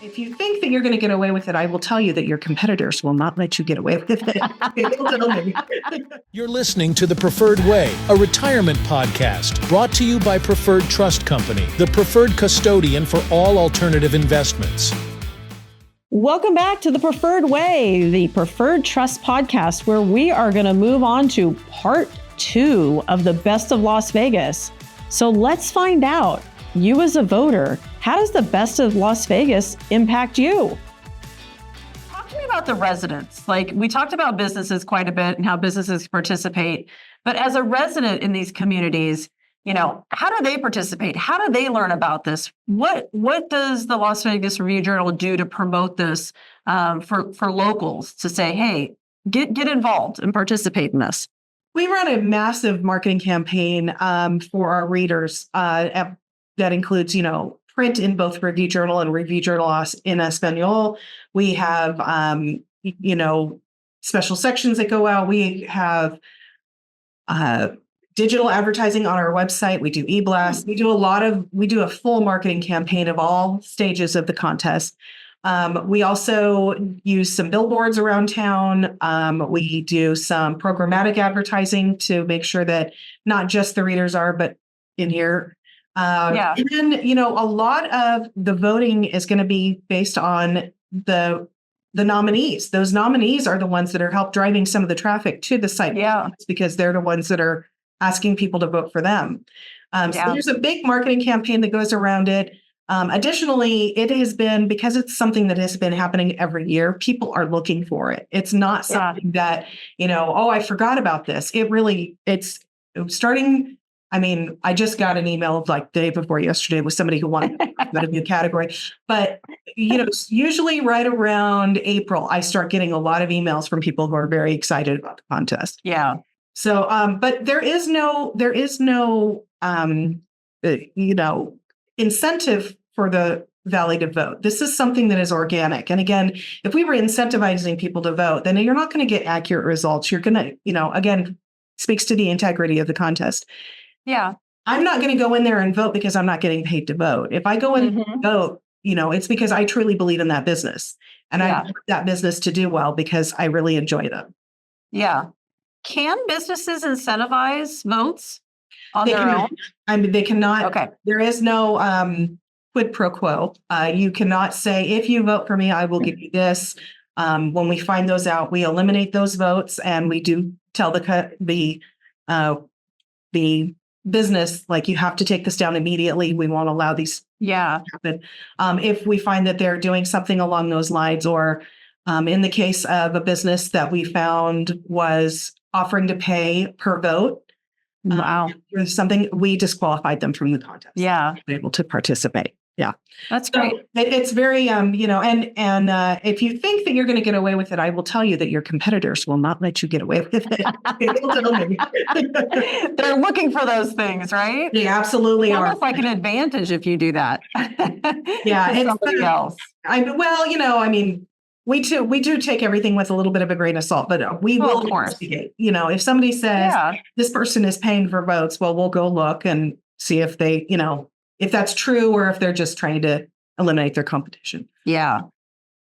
If you think that you're going to get away with it, I will tell you that your competitors will not let you get away with it. They'll tell me. You're listening to The Preferred Way, a retirement podcast brought to you by Preferred Trust Company, the preferred custodian for all alternative investments. Welcome back to The Preferred Way, the Preferred Trust podcast, where we are going to move on to part 2 of the Best of Las Vegas. So let's find out, you as a voter, how does the Best of Las Vegas impact you? Talk to me about the residents. Like, we talked about businesses quite a bit and how businesses participate, but as a resident in these communities, how do they participate? How do they learn about this? What does the Las Vegas Review-Journal do to promote this for locals to say, hey, get involved and participate in this? We run a massive marketing campaign for our readers that includes, print in both Review Journal and Review Journal in Espanol. We have, special sections that go out. We have digital advertising on our website. We do e-blasts. We do a full marketing campaign of all stages of the contest. We also use some billboards around town. We do some programmatic advertising to make sure that not just the readers are, but in here. And then, a lot of the voting is going to be based on the nominees. Those nominees are the ones that are help driving some of the traffic to the site. Yeah. Because they're the ones that are asking people to vote for them. So there's a big marketing campaign that goes around it. Additionally, it has been, because it's something that has been happening every year, people are looking for it. It's not something that, I forgot about this. It's starting. I mean, I just got an email like the day before yesterday with somebody who wanted to talk about a new category. But, usually right around April, I start getting a lot of emails from people who are very excited about the contest. Yeah. So, but there is no incentive for the Valley to vote. This is something that is organic. And again, if we were incentivizing people to vote, then you're not going to get accurate results. You're going to, again, speaks to the integrity of the contest. Yeah. I'm not going to go in there and vote because I'm not getting paid to vote. If I go in and vote, it's because I truly believe in that business. And I want that business to do well because I really enjoy them. Yeah. Can businesses incentivize votes on their own? I mean, they cannot. Okay. There is no quid pro quo. You cannot say, if you vote for me, I will give you this. When we find those out, we eliminate those votes, and we do tell the business, like, you have to take this down immediately. We won't allow these to happen. If we find that they're doing something along those lines, or in the case of a business that we found was offering to pay per vote, or something, we disqualified them from the contest. Yeah. Able to participate. Yeah. That's great. So it's very, and if you think that you're going to get away with it, I will tell you that your competitors will not let you get away with it. They're looking for those things, right? They absolutely it's are. Almost like an advantage if you do that. It's something else. We do take everything with a little bit of a grain of salt, but we will investigate. If somebody says this person is paying for votes, well, we'll go look and see if they, if that's true, or if they're just trying to eliminate their competition. Yeah.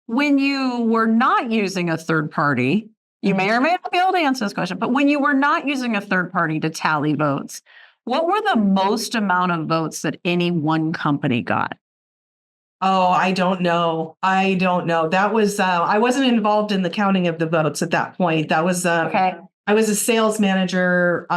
When you were not using a third party, you may or may not be able to answer this question, but when you were not using a third party to tally votes, what were the most amount of votes that any one company got? Oh, I don't know. That was, I wasn't involved in the counting of the votes at that point. That was, I was a sales manager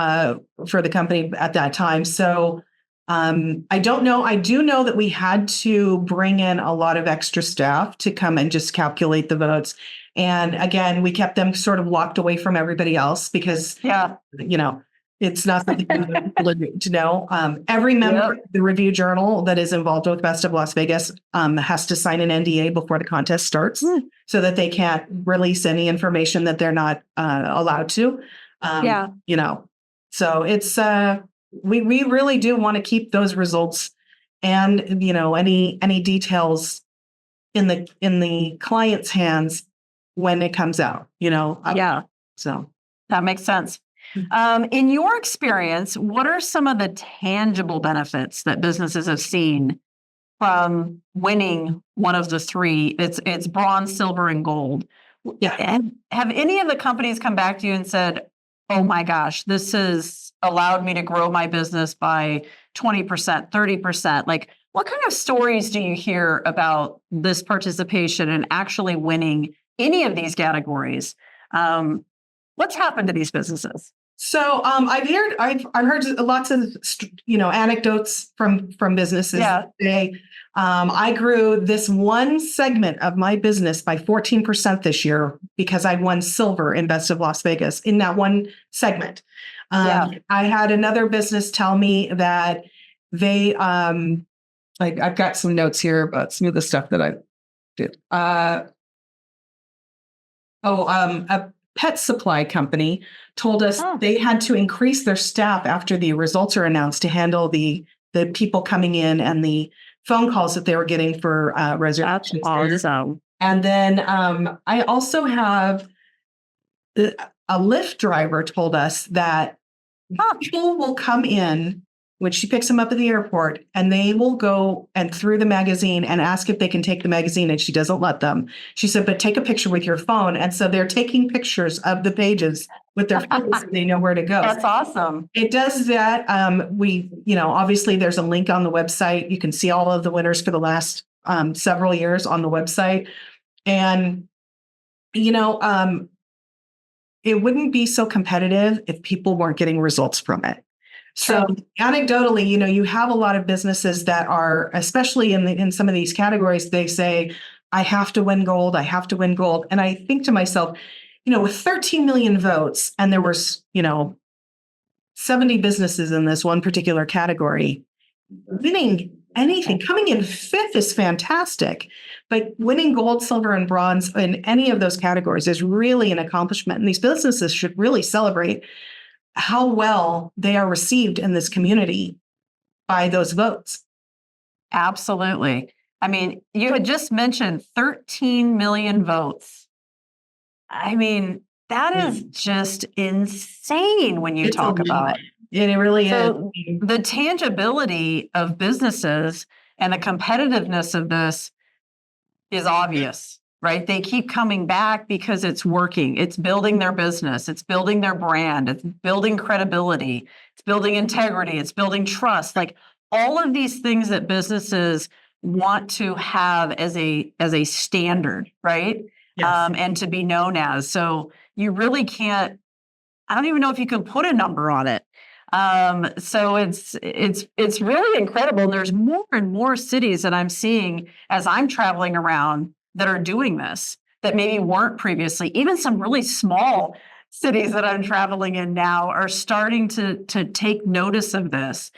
for the company at that time. So I don't know. I do know that we had to bring in a lot of extra staff to come and just calculate the votes. And again, we kept them sort of locked away from everybody else because, it's not something to know. Every member of the Review Journal that is involved with Best of Las Vegas has to sign an NDA before the contest starts so that they can't release any information that they're not allowed to. So it's, we really do want to keep those results and, any details in the client's hands when it comes out, So that makes sense. In your experience, what are some of the tangible benefits that businesses have seen from winning one of the three. It's bronze, silver, and gold. Yeah. Have any of the companies come back to you and said, oh my gosh, this has allowed me to grow my business by 20%, 30%? Like, what kind of stories do you hear about this participation and actually winning any of these categories? What's happened to these businesses? So I've heard lots of anecdotes from businesses. Yeah. I grew this one segment of my business by 14% this year because I won silver in Best of Las Vegas in that one segment. I had another business tell me that they I've got some notes here about some of the stuff that I did. A pet supply company told us they had to increase their staff after the results are announced to handle the people coming in and the phone calls that they were getting for reservations. That's awesome. And then I also have a Lyft driver told us that people will come in when she picks them up at the airport, and they will go and through the magazine and ask if they can take the magazine, and she doesn't let them. She said, but take a picture with your phone. And so they're taking pictures of the pages with their phones so they know where to go. That's awesome. It does that. Obviously there's a link on the website. You can see all of the winners for the last several years on the website. And, it wouldn't be so competitive if people weren't getting results from it. So anecdotally, you have a lot of businesses that are, especially in some of these categories, they say, I have to win gold. I have to win gold. And I think to myself, with 13 million votes, and there was, 70 businesses in this one particular category, winning anything, coming in fifth is fantastic. But winning gold, silver, and bronze in any of those categories is really an accomplishment. And these businesses should really celebrate how well they are received in this community by those votes. Absolutely. I mean, you had just mentioned 13 million votes. I mean, that is just insane when you talk about it. It really is. The tangibility of businesses and the competitiveness of this is obvious, right? They keep coming back because it's working. It's building their business. It's building their brand. It's building credibility. It's building integrity. It's building trust. Like all of these things that businesses want to have as a standard, right? Yes. And to be known as. So you really can't, I don't even know if you can put a number on it. So it's really incredible. And there's more and more cities that I'm seeing as I'm traveling around that are doing this that maybe weren't previously. Even some really small cities that I'm traveling in now are starting to take notice of this.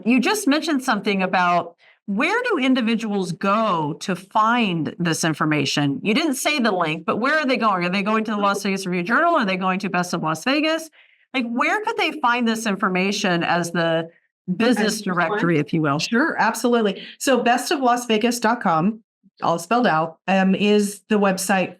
You just mentioned something about where do individuals go to find this information? You didn't say the link, but where are they going? Are they going to the Las Vegas Review-Journal? Are they going to Best of Las Vegas? Like, where could they find this information as the business directory, if you will? Sure, absolutely. So bestoflasvegas.com, all spelled out, is the website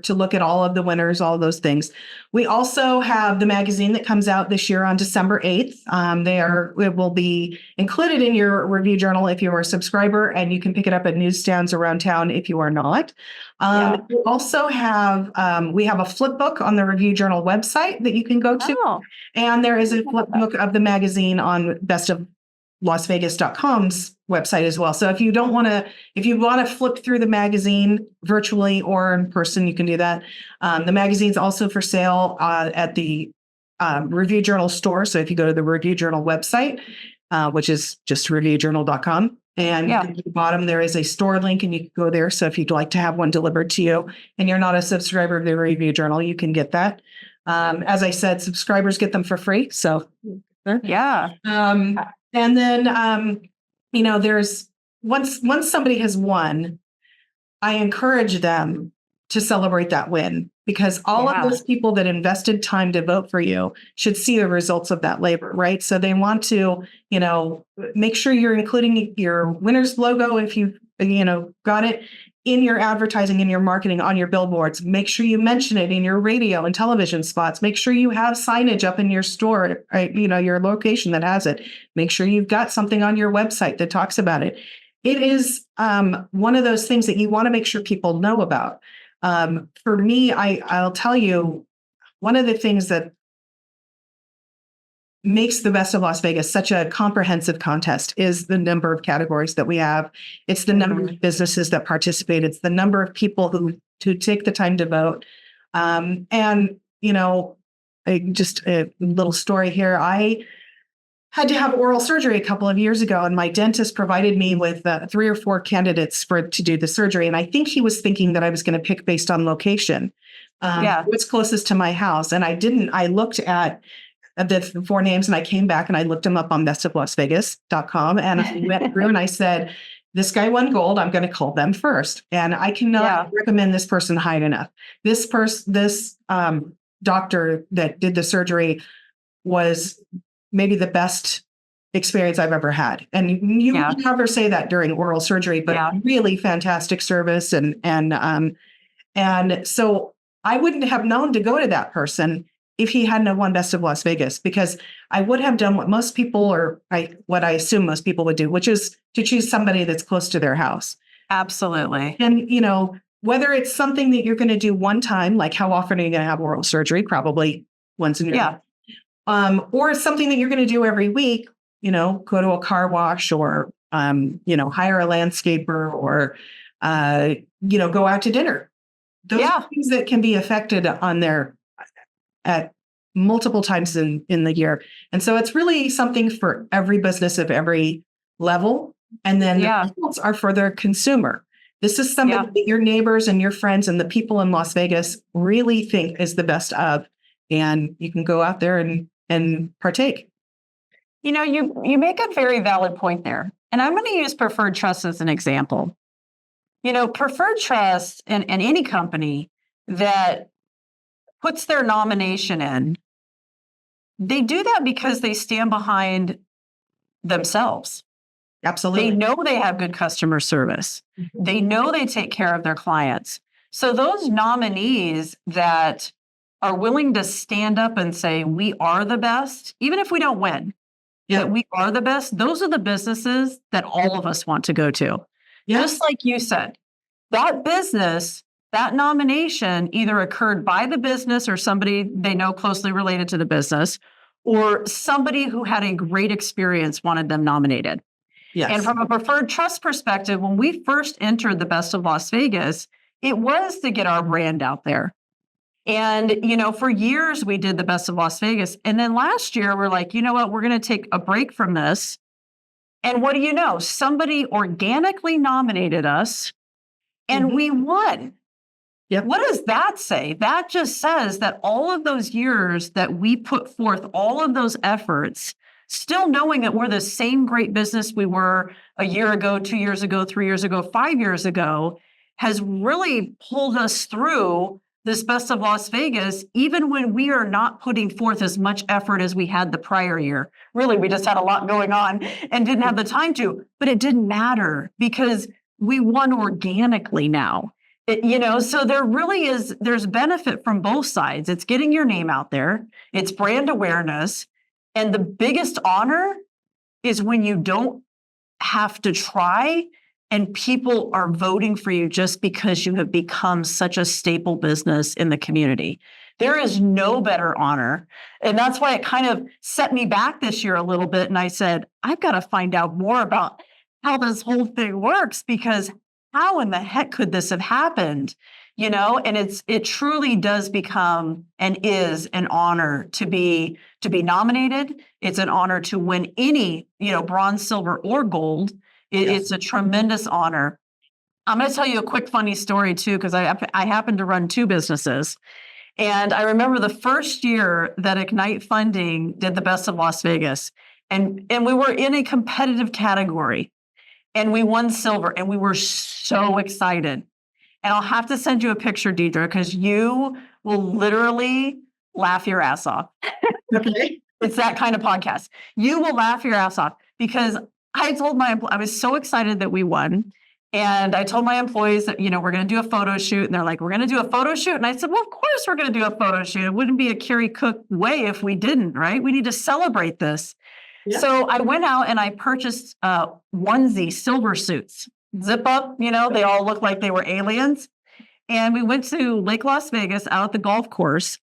to look at all of the winners, all of those things. We also have the magazine that comes out this year on December 8th. It will be included in your review journal if you are a subscriber, and you can pick it up at newsstands around town if you are not. We also have we have a flip book on the Review Journal website that you can go to. And there is a flip book of the magazine on bestoflasvegas.com's website as well. So if you want to flip through the magazine virtually or in person, you can do that. The magazine's also for sale at the Review Journal store. So if you go to the Review Journal website, which is just reviewjournal.com, and at the bottom there is a store link, and you can go there. So if you'd like to have one delivered to you and you're not a subscriber of the Review Journal, you can get that. As I said, subscribers get them for free. So and then, there's once somebody has won, I encourage them to celebrate that win, because all of those people that invested time to vote for you should see the results of that labor, right? So they want to, make sure you're including your winner's logo if you got it in your advertising, in your marketing, on your billboards. Make sure you mention it in your radio and television spots. Make sure you have signage up in your store, your location that has it. Make sure you've got something on your website that talks about it. It is one of those things that you want to make sure people know about. For me, I'll tell you, one of the things that makes the Best of Las Vegas such a comprehensive contest is the number of categories that we have. It's the number of businesses that participate. It's the number of people who take the time to vote. And, you know, just a little story here. I had to have oral surgery a couple of years ago, and my dentist provided me with 3 or 4 candidates to do the surgery. And I think he was thinking that I was going to pick based on location. What's closest to my house. And I didn't. I looked at the 4 names, and I came back and I looked them up on bestoflasvegas.com, and I went through and I said, this guy won gold. I'm going to call them first. And I cannot recommend this person high enough. This doctor that did the surgery was maybe the best experience I've ever had. And you would never say that during oral surgery, but really fantastic service. And so I wouldn't have known to go to that person if he hadn't have won Best of Las Vegas, because I would have done what most people, or what I assume most people would do, which is to choose somebody that's close to their house. Absolutely. And, you know, whether it's something that you're going to do one time, like how often are you going to have oral surgery? Probably once in your life. Or it's something that you're going to do every week, you know, go to a car wash, or, you know, hire a landscaper, or, you know, go out to dinner. Those are things that can be affected on there at multiple times in the year. And so it's really something for every business of every level. And then the results are for their consumer. This is something that your neighbors and your friends and the people in Las Vegas really think is the best of. And you can go out there and partake. You know, you make a very valid point there. And I'm going to use Preferred Trust as an example. You know, Preferred Trust and any company that puts their nomination in, they do that because they stand behind themselves. Absolutely. They know they have good customer service. Mm-hmm. They know they take care of their clients. So those nominees that are willing to stand up and say, we are the best, even if we don't win, that we are the best, those are the businesses that all of us want to go to. Just like you said, that business, that nomination either occurred by the business or somebody they know closely related to the business, or somebody who had a great experience wanted them nominated. Yes. And from a Preferred Trust perspective, when we first entered the Best of Las Vegas, it was to get our brand out there. And, you know, for years we did the Best of Las Vegas. And then last year we're like, you know what, we're going to take a break from this. And what do you know? Somebody organically nominated us and we won. Yep. What does that say? That just says that all of those years that we put forth, all of those efforts, still knowing that we're the same great business we were a year ago, 2 years ago, 3 years ago, 5 years ago, has really pulled us through this Best of Las Vegas, even when we are not putting forth as much effort as we had the prior year. Really, we just had a lot going on and didn't have the time to, but it didn't matter because we won organically now. You know, so there really is, there's benefit from both sides. It's getting your name out there. It's brand awareness. And the biggest honor is when you don't have to try and people are voting for you just because you have become such a staple business in the community. There is no better honor. And that's why it kind of set me back this year a little bit. And I said, I've got to find out more about how this whole thing works, because how in the heck could this have happened? You know, and it truly does become and is an honor to be nominated. It's an honor to win any, you know, bronze, silver, or gold. It's a tremendous honor. I'm going to tell you a quick funny story too, because I happen to run 2 businesses. And I remember the first year that Ignite Funding did the Best of Las Vegas, and we were in a competitive category. And we won silver, and we were so excited. And I'll have to send you a picture, Deidre, because you will literally laugh your ass off. Okay. It's that kind of podcast. You will laugh your ass off, because I told I was so excited that we won. And I told my employees that, you know, we're going to do a photo shoot. And they're like, we're going to do a photo shoot. And I said, well, of course we're going to do a photo shoot. It wouldn't be a Carrie Cook way if we didn't, right? We need to celebrate this. So I went out and I purchased onesie silver suits, zip up, they all look like they were aliens. And we went to Lake Las Vegas out at the golf course,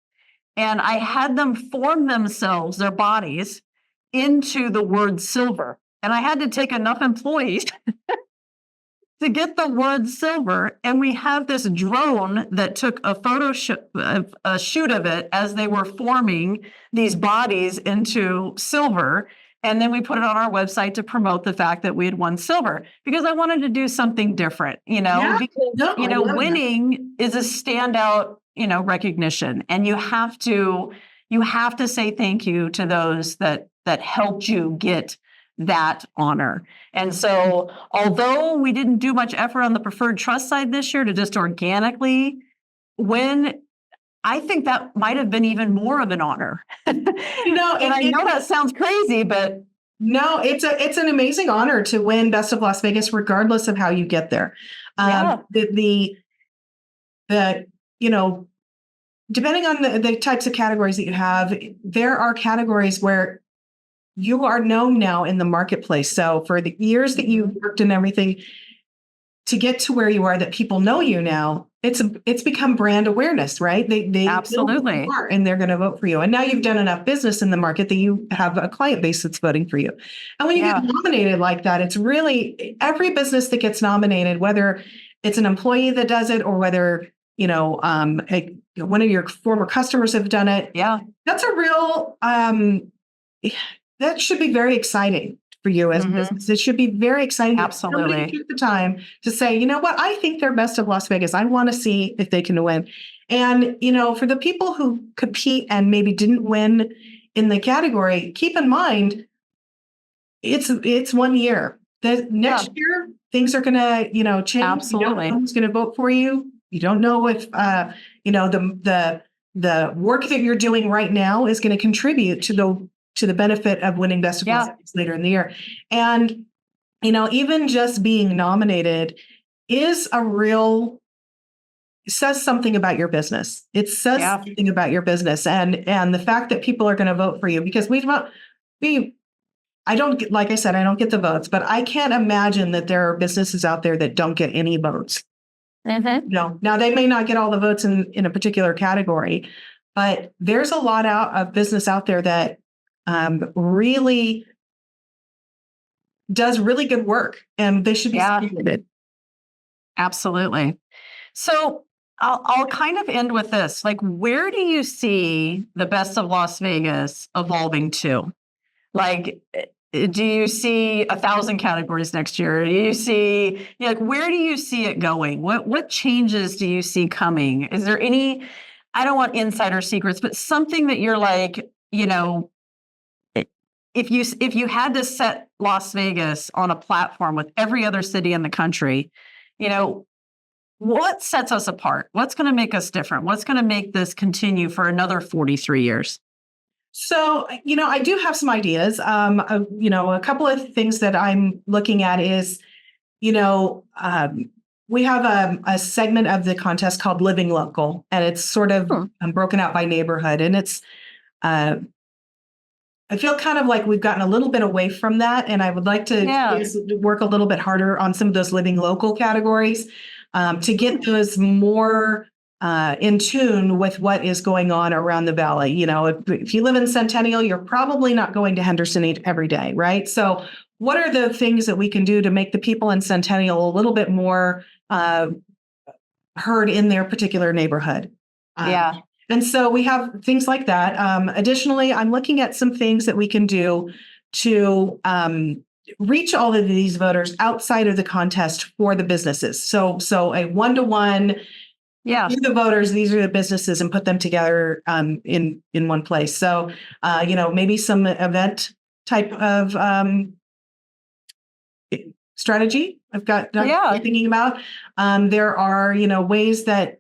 and I had them form themselves, their bodies, into the word silver. And I had to take enough employees to get the word silver. And we have this drone that took a a shoot of it as they were forming these bodies into silver. And then we put it on our website to promote the fact that we had won silver, because I wanted to do something different, because, winning is a standout, recognition. And you have to say thank you to those that helped you get that honor. And so, although we didn't do much effort on the preferred trust side this year to just organically win, I think that might have been even more of an honor. And I know that sounds crazy, but no, it's an amazing honor to win Best of Las Vegas, regardless of how you get there. The depending on the types of categories that you have, there are categories where you are known now in the marketplace. So for the years that you've worked in everything, to get to where you are, that people know you now, it's become brand awareness, right? They absolutely know who you are, and they're going to vote for you. And now you've done enough business in the market that you have a client base that's voting for you. And when you get nominated like that, it's really every business that gets nominated, whether it's an employee that does it or whether one of your former customers have done it. Yeah, that's a real that should be very exciting for you as a business. It should be very exciting. Absolutely. Somebody took the time to say, you know what, I think they're Best of Las Vegas. I want to see if they can win. And, for the people who compete and maybe didn't win in the category, keep in mind, it's 1 year. The next year, things are going to, change. Absolutely. You don't know who's going to vote for you. You don't know if, the work that you're doing right now is going to contribute to the benefit of winning Best of Las Vegas later in the year. And, even just being nominated is says something about your business. It says something about your business and the fact that people are going to vote for you, because I don't get the votes, but I can't imagine that there are businesses out there that don't get any votes. No, now they may not get all the votes in a particular category, but there's a lot of business out there that really does really good work, and they should be celebrated. Absolutely. So I'll kind of end with this. Like, where do you see the Best of Las Vegas evolving to? Like, do you see 1,000 categories next year? Do you see, where do you see it going? What changes do you see coming? Is there any, I don't want insider secrets, but something that you're like, if you had to set Las Vegas on a platform with every other city in the country, what sets us apart? What's going to make us different? What's going to make this continue for another 43 years? So, I do have some ideas. A couple of things that I'm looking at is, we have a segment of the contest called Living Local, and it's sort of broken out by neighborhood. And it's, I feel kind of like we've gotten a little bit away from that. And I would like to work a little bit harder on some of those Living Local categories to get those more in tune with what is going on around the valley. If you live in Centennial, you're probably not going to Henderson every day, right? So what are the things that we can do to make the people in Centennial a little bit more heard in their particular neighborhood? And so we have things like that. Additionally, I'm looking at some things that we can do to reach all of these voters outside of the contest for the businesses. So a one-to-one, the voters, these are the businesses, and put them together in one place. So, maybe some event type of strategy I've got thinking about. There are, ways that,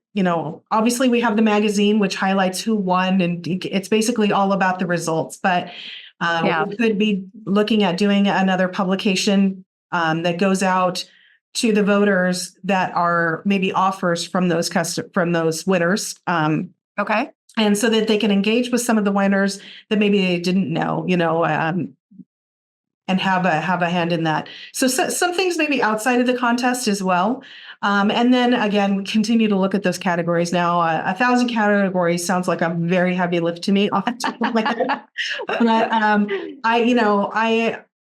obviously we have the magazine, which highlights who won, and it's basically all about the results. But we could be looking at doing another publication that goes out to the voters that are maybe offers from those winners. Okay. And so that they can engage with some of the winners that maybe they didn't know, have a hand in that. So some things maybe outside of the contest as well. And then again, we continue to look at those categories. Now, 1,000 categories sounds like a very heavy lift to me off the top of my head. But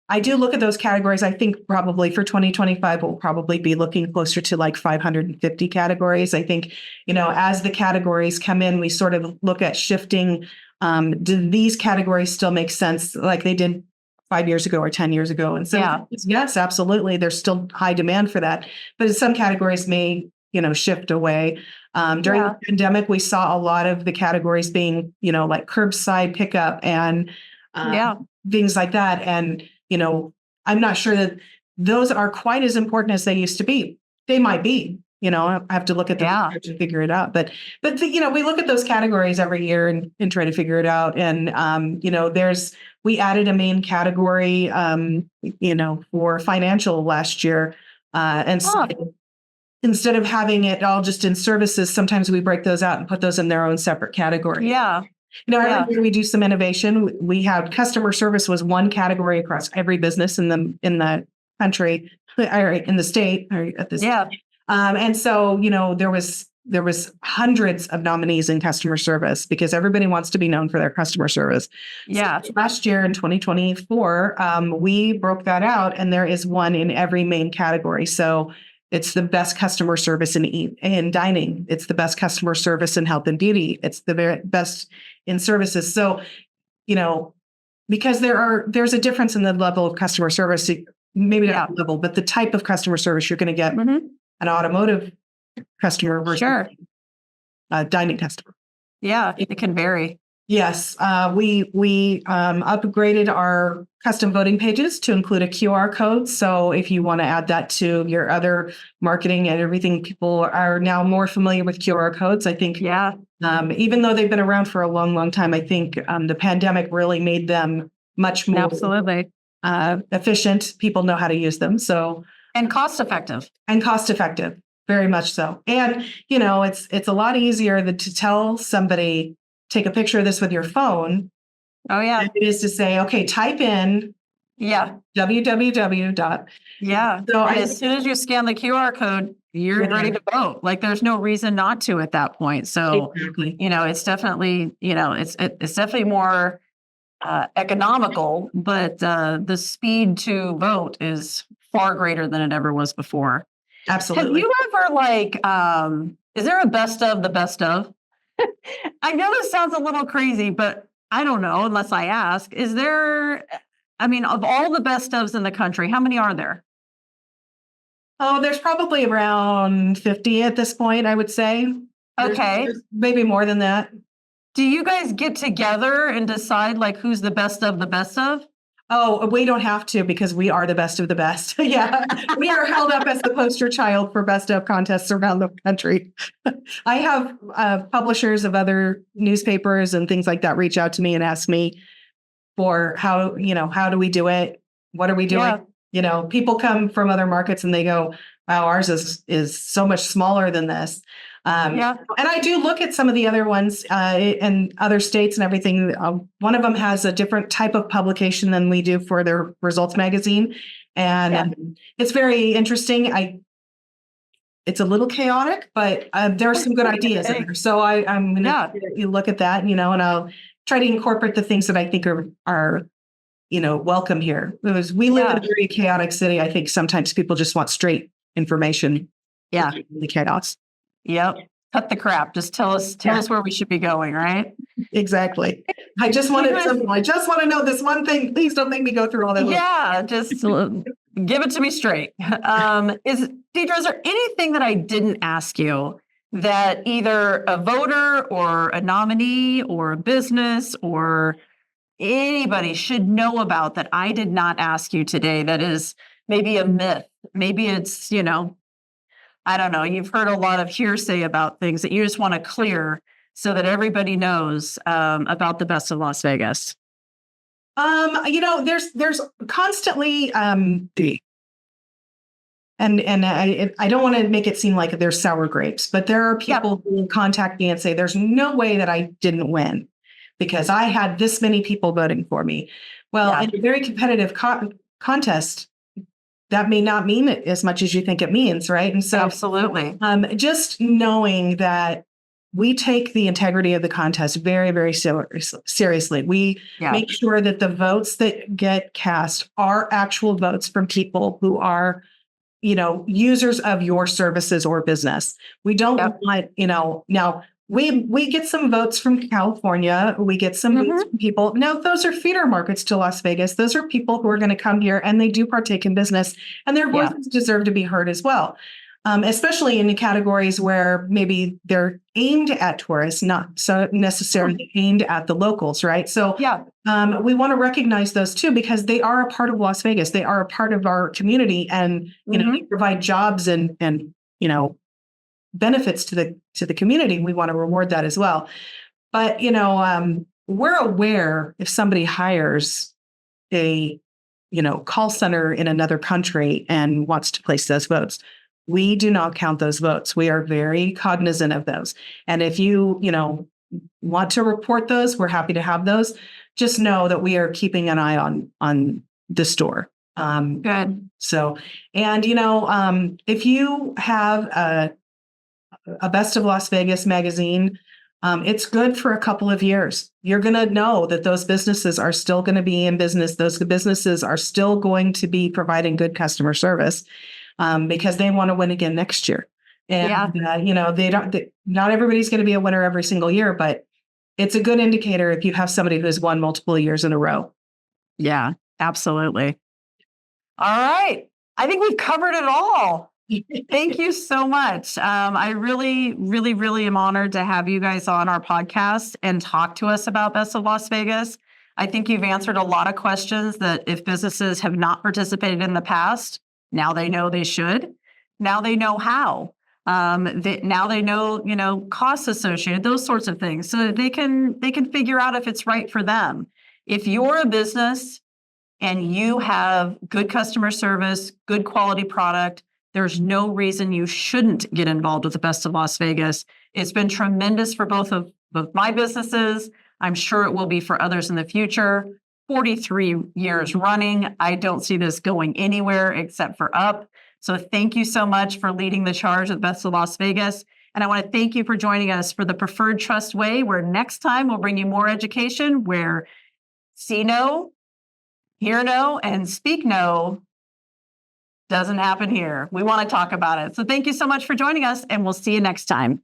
I do look at those categories. I think probably for 2025, we'll probably be looking closer to like 550 categories. I think, as the categories come in, we sort of look at shifting. Do these categories still make sense like they did 5 years ago or 10 years ago? And so, yes, absolutely. There's still high demand for that. But some categories may, shift away. During the pandemic, we saw a lot of the categories being, like curbside pickup and things like that. And, I'm not sure that those are quite as important as they used to be. They might be, I have to look at the research and figure it out. But we look at those categories every year and try to figure it out. And, we added a main category, for financial last year. And so instead of having it all just in services, sometimes we break those out and put those in their own separate category. Yeah. Every year we do some innovation. We have customer service was one category across every business in the country, or in the state, or at this. Yeah. And so, there was hundreds of nominees in customer service because everybody wants to be known for their customer service. Yeah. So last year in 2024, we broke that out, and there is one in every main category. So it's the best customer service in dining. It's the best customer service in health and beauty. It's the best in services. So, because there's a difference in the level of customer service, maybe not the level, but the type of customer service you're going to get an automotive customer versus a dining customer. Yeah, it can vary. Yes, we upgraded our custom voting pages to include a QR code. So if you want to add that to your other marketing and everything, people are now more familiar with QR codes. I think, even though they've been around for a long, long time, I think the pandemic really made them much more efficient. People know how to use them. So and cost effective. Very much so. And it's a lot easier to tell somebody, take a picture of this with your phone. Oh, yeah. It is to say, okay, type in www. Yeah. So as soon as you scan the QR code, you're ready to vote. Like there's no reason not to at that point. So, it's definitely, it's definitely more economical, but the speed to vote is far greater than it ever was before. Absolutely. Have you ever is there a best of the best of? I know this sounds a little crazy, but I don't know unless I ask. Is there, of all the best ofs in the country, how many are there? Oh, there's probably around 50 at this point, I would say. Okay. There's maybe more than that. Do you guys get together and decide like who's the best of the best of? Oh, we don't have to because we are the best of the best. Yeah, we are held up as the poster child for best of contests around the country. I have publishers of other newspapers and things like that reach out to me and ask me for how do we do it? What are we doing? Yeah. People come from other markets and they go, wow, ours is so much smaller than this. And I do look at some of the other ones in other states and everything. One of them has a different type of publication than we do for their results magazine. And it's very interesting. It's a little chaotic, but there are some good ideas in there. So I'm going to look at that, and I'll try to incorporate the things that I think are welcome here. Because we live in a very chaotic city. I think sometimes people just want straight information. Yeah. The chaos. Yep. Cut the crap. Just tell us where we should be going, right? Exactly. I just want it simple. I just want to know this one thing. Please don't make me go through all that. Yeah, just give it to me straight. Deidre, is there anything that I didn't ask you that either a voter or a nominee or a business or anybody should know about that I did not ask you today that is maybe a myth? Maybe it's, I don't know. You've heard a lot of hearsay about things that you just want to clear so that everybody knows about the best of Las Vegas. There's constantly and I don't want to make it seem like they're sour grapes, but there are people who contact me and say, there's no way that I didn't win because I had this many people voting for me. Well, Yeah. in a very competitive contest, that may not mean it as much as you think it means, right? And so Absolutely. just knowing that we take the integrity of the contest very, very seriously. We Yeah. make sure that the votes that get cast are actual votes from people who are, users of your services or business. We don't Yep. want, now we get some votes from California. We get some votes from people. Now, those are feeder markets to Las Vegas. Those are people who are going to come here and they do partake in business, and their Yeah. voices deserve to be heard as well. Especially in the categories where maybe they're aimed at tourists, not so necessarily aimed at the locals, right? So Yeah. we want to recognize those too, because they are a part of Las Vegas. They are a part of our community, and they provide jobs and benefits to the community. We want to reward that as well. But we're aware if somebody hires a call center in another country and wants to place those votes, we do not count those votes. We are very cognizant of those. And if you want to report those, we're happy to have those. Just know that we are keeping an eye on the store. Good. So, and if you have a Best of Las Vegas magazine, it's good for a couple of years. You're going to know that those businesses are still going to be in business. Those businesses are still going to be providing good customer service, because they want to win again next year. And, not everybody's going to be a winner every single year, but it's a good indicator if you have somebody who's won multiple years in a row. Yeah, absolutely. All right. I think we've covered it all. Thank you so much. I really, really, really am honored to have you guys on our podcast and talk to us about Best of Las Vegas. I think you've answered a lot of questions that if businesses have not participated in the past, now they know they should. Now they know how. Now they know, costs associated, those sorts of things, so that they can figure out if it's right for them. If you're a business and you have good customer service, good quality product, there's no reason you shouldn't get involved with the Best of Las Vegas. It's been tremendous for both my businesses. I'm sure it will be for others in the future. 43 years running. I don't see this going anywhere except for up. So thank you so much for leading the charge at Best of Las Vegas. And I want to thank you for joining us for the Preferred Trust Way, where next time we'll bring you more education, where see no, hear no, and speak no doesn't happen here. We want to talk about it. So thank you so much for joining us, and we'll see you next time.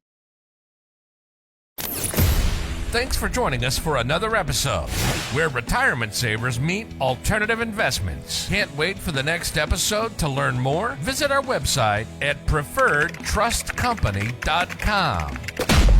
Thanks for joining us for another episode where retirement savers meet alternative investments. Can't wait for the next episode to learn more? Visit our website at preferredtrustcompany.com.